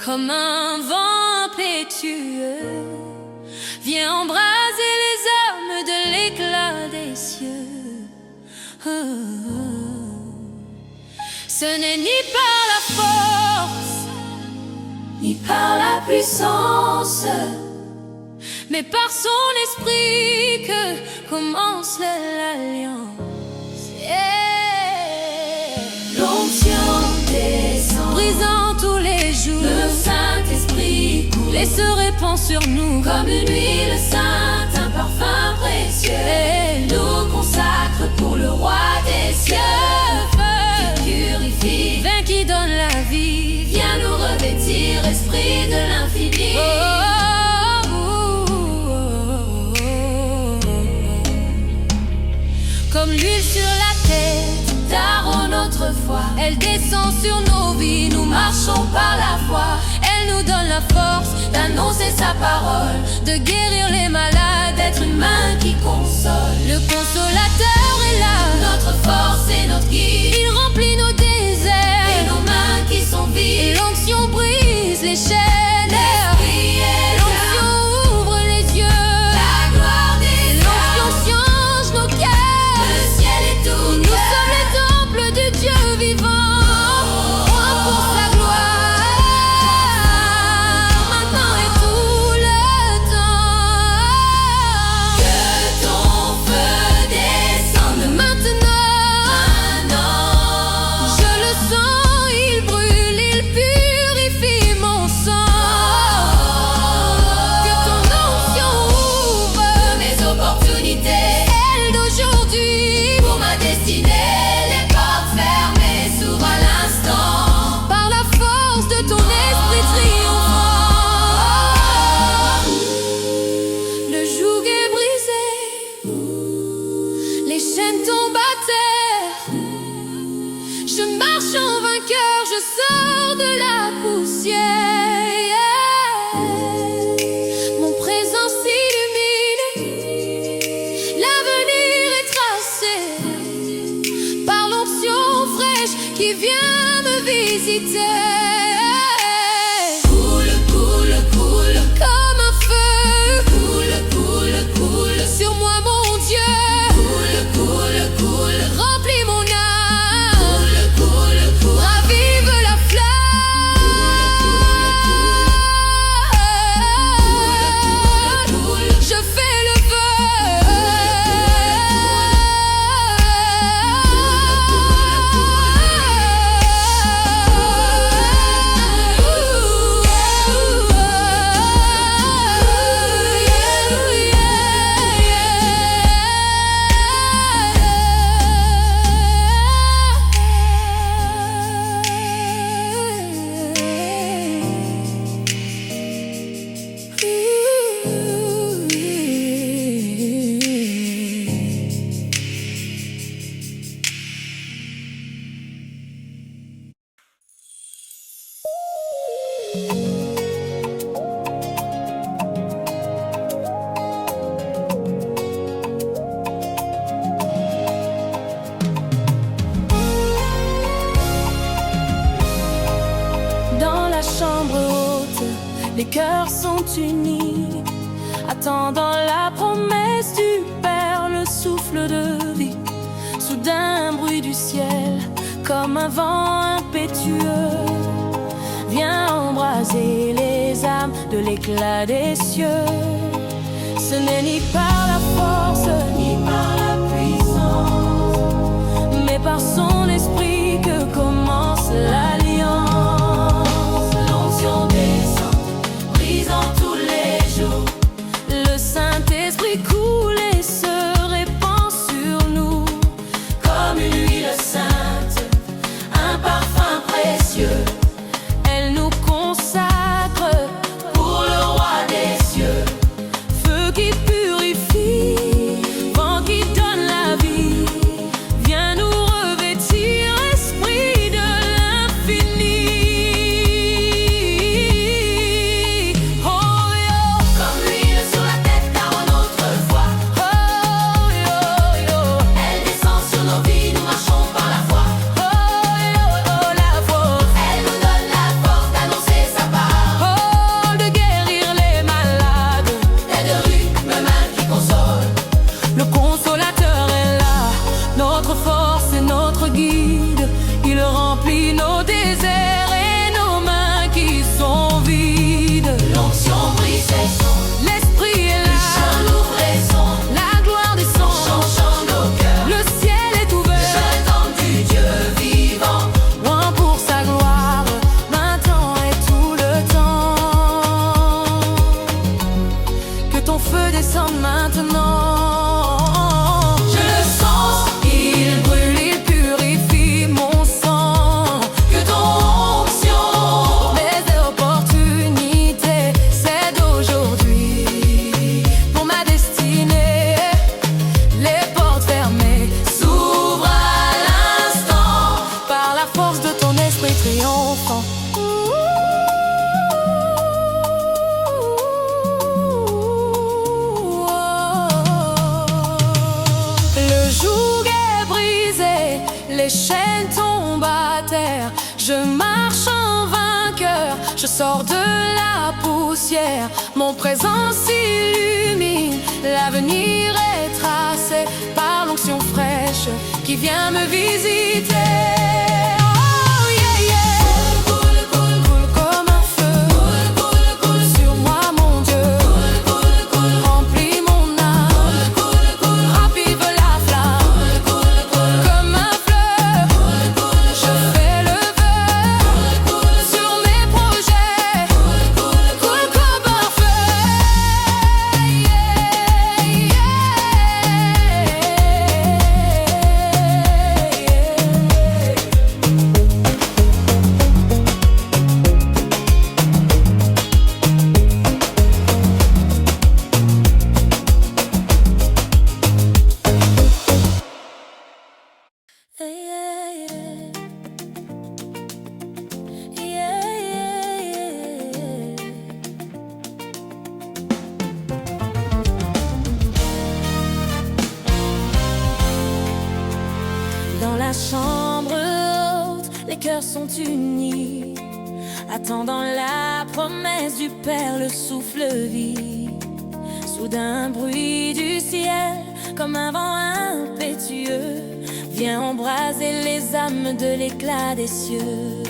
comme un vent impétueux, vient embraser les âmes de l'éclat des cieux. Ce n'est ni par la force, ni par la puissance, mais par son esprit que commence l'alliance. L'onction descend, Brisant tous les jours, le Saint-Esprit coule et se répand sur nous comme une huile sainte, un parfum précieux. Et nous consacre pour le roi des cieux. Purifie, vin qui donne la vie, viens nous revêtir, esprit de l'infini. Comme l'huile sur la tête d'Aaron autrefois, elle descend sur nos vies, nous marchons par la foi. Elle nous donne la force d'annoncer sa parole, de guérir les malades, d'être une main qui console. Le consolateur est là, notre force et notre guide. il remplit nos déserts et nos mains qui sont et vides. l'onction brise les chaînes. L'Esprit est là, L'onction ouvre les yeux, la gloire des l'onction âmes. change nos cœurs. Le ciel est tout Nous sommes les temples du Dieu vivant, loin pour sa gloire, maintenant et tout le temps. que ton feu descende Maintenant, je le sens, il brûle, il purifie mon sang. Que ton onction ouvre mes opportunités. celle d'aujourd'hui. Pour ma destinée, les portes fermées s'ouvrent à l'instant. Par la force de ton esprit triomphant, le joug est brisé, les chaînes tombent à terre. Je marche en vainqueur, je sors de la poussière. Mon présent s'illumine, l'avenir est tracé par l'onction fraîche qui vient me visiter. Coule, coule, coule, Comme un feu coule, coule, coule, sur moi, mon Dieu, coule, coule, coule, remplis mon âme, coule, coule, ravive la flamme. coule. Je fais le Dans la chambre haute, les cœurs sont unis, attendant la promesse du Père, le souffle de vie. Soudain, un bruit du ciel, comme un vent impétueux, vient embraser les âmes de l'éclat des cieux. Ce n'est ni par la force, Ni par la puissance, mais par son esprit que commence l'alliance. l'onction descend, brisant tous les jours. Le Saint-Esprit coule et se répand sur nous Comme une huile sainte, un parfum précieux. Elle nous consacre, Pour le roi des cieux, feu qui purifie, vent qui donne la vie. Viens nous revêtir, je sors de la poussière. Mon présent s'illumine, l'avenir est tracé par l'onction fraîche qui vient me visiter. Oh yeah yeah, coule comme un feu, coule sur moi mon Dieu, remplis mon âme, ravive la flamme, comme un fleuve, je fais le vœu sur mes projets, coule comme un feu. Dans la chambre haute, les cœurs sont unis, attendant la promesse du Père, le souffle vit. Soudain, bruit du ciel, comme un vent impétueux, vient embraser les âmes de l'éclat des cieux.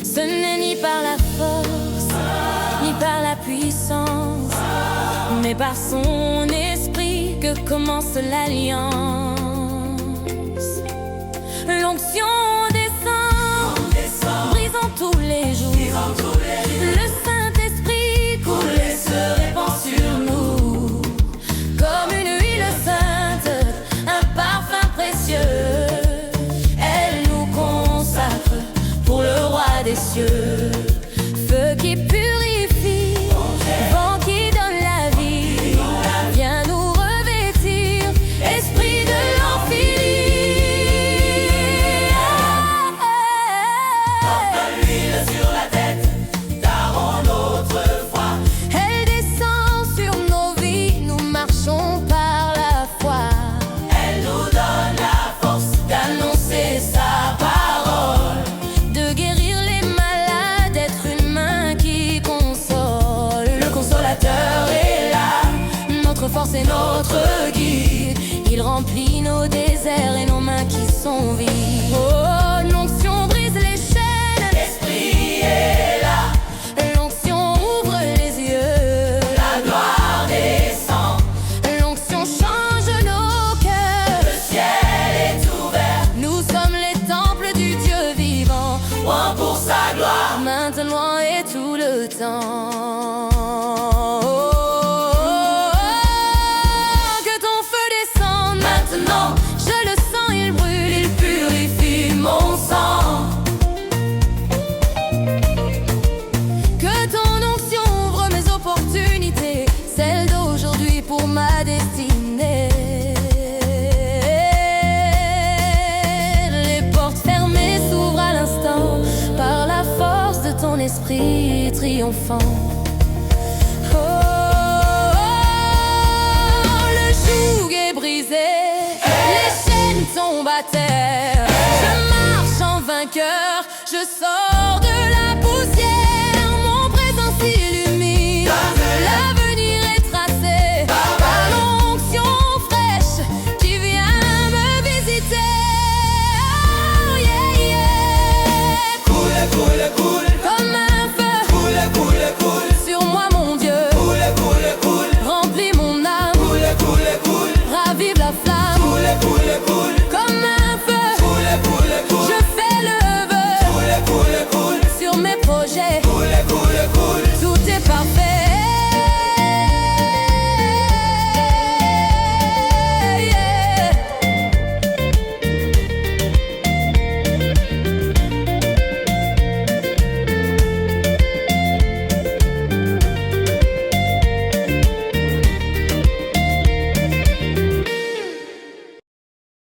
Ce n'est ni par la force, ni par la puissance, mais par son esprit que commence l'alliance. L'onction descend, brisant tous les jours. Le Saint-Esprit coule et se répand sur nous, comme une huile sainte, un parfum précieux. Elle nous consacre pour le roi des cieux. Feu qui purifie, vent qui donne la vie, viens nous revêtir, esprit de l'enfini. C'est notre guide, il remplit nos déserts et nos mains qui sont vides. Oh, l'onction brise les chaînes, l'Esprit est là. L'onction ouvre les yeux, la gloire descend. L'onction change nos cœurs, le ciel est ouvert. Nous sommes les temples du Dieu vivant, loin pour sa gloire, maintenant et tout le temps. Je le sens, il brûle, il purifie mon sang. Que ton onction ouvre mes opportunités, celles d'aujourd'hui pour ma destinée. Les portes fermées s'ouvrent à l'instant par la force de ton esprit triomphant. Le joug est brisé, les chaînes tombent à terre.